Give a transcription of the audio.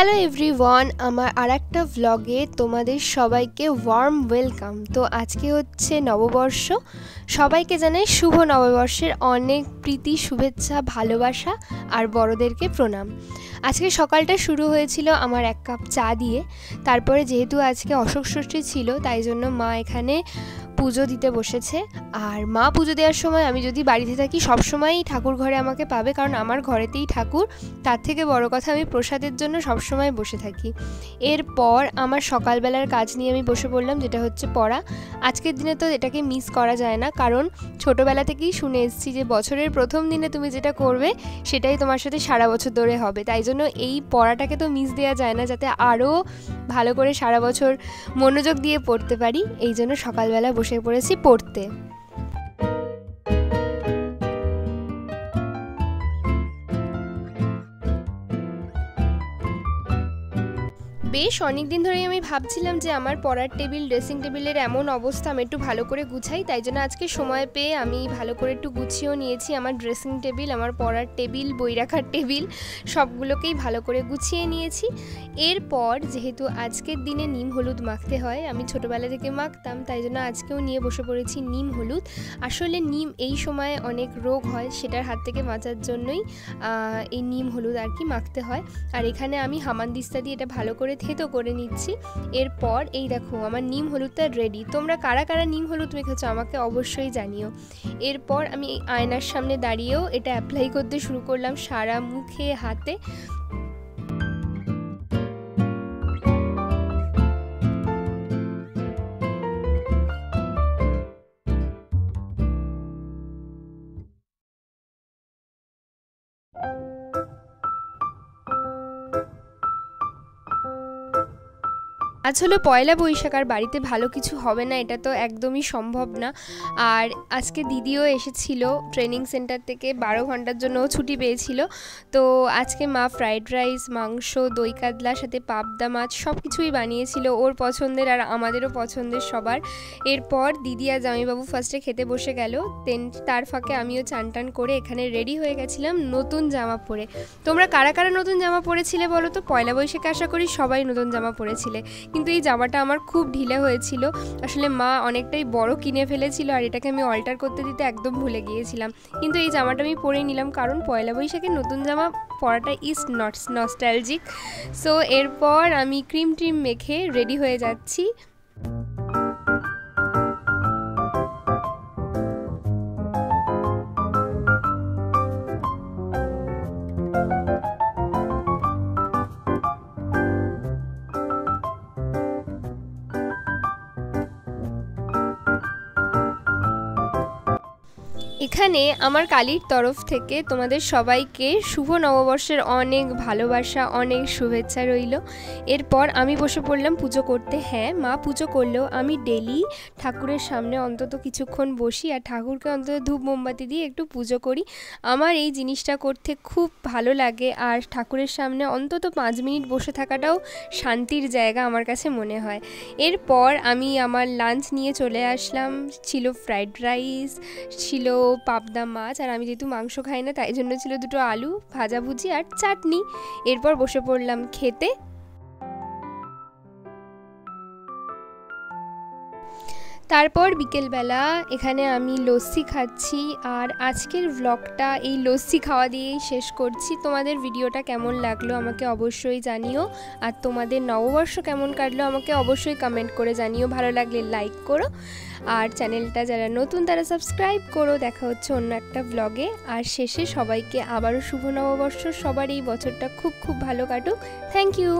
Hello everyone, আমার আরেকটা ভ্লগে তোমাদের সবাইকে ওয়ার্ম ওয়েলকাম। তো আজকে হচ্ছে নববর্ষ, সবাইকে জানাই শুভ নববর্ষের অনেক প্রীতি, শুভেচ্ছা, ভালোবাসা আর বড়দেরকে প্রণাম। আজকে সকালটা শুরু হয়েছিল আমার এক কাপ চা দিয়ে। তারপরে যেহেতু আজকে অশোক ষষ্ঠী ছিল, তাই জন্য মা এখানে পুজো দিতে বসেছে। আর মা পুজো দেওয়ার সময় আমি যদি বাড়িতে থাকি সবসময়ই ঠাকুর ঘরে আমাকে পাবে, কারণ আমার ঘরেতেই ঠাকুর। তার থেকে বড় কথা, আমি প্রসাদের জন্য সবসময় বসে থাকি। এরপর আমার সকালবেলার কাজ নিয়ে আমি বসে পড়লাম, যেটা হচ্ছে পড়া। আজকের দিনে তো এটাকে মিস করা যায় না, কারণ ছোটোবেলা থেকেই শুনে এসেছি যে বছরের প্রথম দিনে তুমি যেটা করবে সেটাই তোমার সাথে সারা বছর ধরে হবে। তাই জন্য এই পড়াটাকে তো মিস দেওয়া যায় না, যাতে আরও ভালো করে সারা বছর মনোযোগ দিয়ে পড়তে পারি। এই জন্য সকালবেলা বসে পড়েছি পড়তে। বেশ অনেক দিন ধরেই আমি ভাবছিলাম যে আমার পড়ার টেবিল, ড্রেসিং টেবিলের এমন অবস্থা, আমি একটু ভালো করে গুছাই। তাই জন্য আজকে সময় পেয়ে আমি ভালো করে একটু গুছিয়েও নিয়েছি। আমার ড্রেসিং টেবিল, আমার পড়ার টেবিল, বই রাখার টেবিল সবগুলোকেই ভালো করে গুছিয়ে নিয়েছি। এরপর যেহেতু আজকের দিনে নিম হলুদ মাখতে হয়, আমি ছোটোবেলা থেকে মাখতাম, তাই জন্য আজকেও নিয়ে বসে পড়েছি নিম হলুদ। আসলে নিম এই সময়ে অনেক রোগ হয়, সেটার হাত থেকে বাঁচার জন্যই এই নিম হলুদ আর কি মাখতে হয়। আর এখানে আমি হামানদিস্তা দিয়ে এটা ভালো করে থেতো করে নিচ্ছি। এরপর এই দেখো আমার নিম হলুদটা রেডি। তোমরা কারা কারা নিম হলুদ মেখেছো আমাকে অবশ্যই জানিও। এরপর আমি এই আয়নার সামনে দাঁড়িয়েও এটা অ্যাপ্লাই করতে শুরু করলাম সারা মুখে, হাতে। আজ হলো পয়লা বৈশাখ, আর বাড়িতে ভালো কিছু হবে না এটা তো একদমই সম্ভব না। আর আজকে দিদিও এসেছিল ট্রেনিং সেন্টার থেকে, 12 ঘন্টার জন্য ছুটি পেয়েছিল। তো আজকে মা ফ্রাইড রাইস, মাংস, দই কাতলার সাথে পাবদা মাছ সব কিছুই বানিয়েছিল, ওর পছন্দের আর আমাদেরও পছন্দের সবার। এরপর দিদি আর জামাইবাবু ফার্স্টে খেতে বসে গেল, তার ফাঁকে আমিও চান টান করে এখানে রেডি হয়ে গেছিলাম নতুন জামা পরে। তোমরা কারা কারা নতুন জামা পরেছিলে বলো তো? পয়লা বৈশাখে আশা করি সবাই নতুন জামা পরেছিলে, কিন্তু এই জামাটা আমার খুব ঢিলে হয়েছিল। আসলে মা অনেকটাই বড় কিনে ফেলেছিল, আর এটাকে আমি অল্টার করতে দিতে একদম ভুলে গিয়েছিলাম। কিন্তু এই জামাটা আমি পরে নিলাম, কারণ পয়লা বৈশাখে নতুন জামা পরাটা ইজ নস্টালজিক। সো এরপর আমি ক্রিম ট্রিম মেখে রেডি হয়ে যাচ্ছি। এখানে আমার কালীর তরফ থেকে তোমাদের সবাইকে শুভ নববর্ষের অনেক ভালোবাসা, অনেক শুভেচ্ছা রইল। এরপর আমি বসে পড়লাম পুজো করতে। হ্যাঁ, মা পুজো করলেও আমি ডেলি ঠাকুরের সামনে অন্তত কিছুক্ষণ বসি, আর ঠাকুরকে অন্তত ধূপ মোমবাতি দিয়ে একটু পুজো করি। আমার এই জিনিসটা করতে খুব ভালো লাগে, আর ঠাকুরের সামনে অন্তত 5 মিনিট বসে থাকাটাও শান্তির জায়গা আমার কাছে মনে হয়। এরপর আমি আমার লাঞ্চ নিয়ে চলে আসলাম। ছিল ফ্রাইড রাইস, ছিল পাবদা মাছ, আর আমি যেহেতু মাংস খাই না তাই জন্য ছিল 2টো আলু ভাজাভুজি আর চাটনি। এরপর বসে পড়লাম খেতে। তারপর বিকেলবেলা এখানে আমি লস্যি খাচ্ছি, আর আজকের ভ্লগটা এই লস্যি খাওয়া দিয়েই শেষ করছি। তোমাদের ভিডিওটা কেমন লাগলো আমাকে অবশ্যই জানিও, আর তোমাদের নববর্ষ কেমন কাটলো আমাকে অবশ্যই কমেন্ট করে জানিও। ভালো লাগলে লাইক করো, আর চ্যানেলটা যারা নতুন তারা সাবস্ক্রাইব করো। দেখা হচ্ছে অন্য একটা ভ্লগে। আর শেষে সবাইকে আবারও শুভ নববর্ষ, সবার এই বছরটা খুব খুব ভালো কাটুক। Thank you.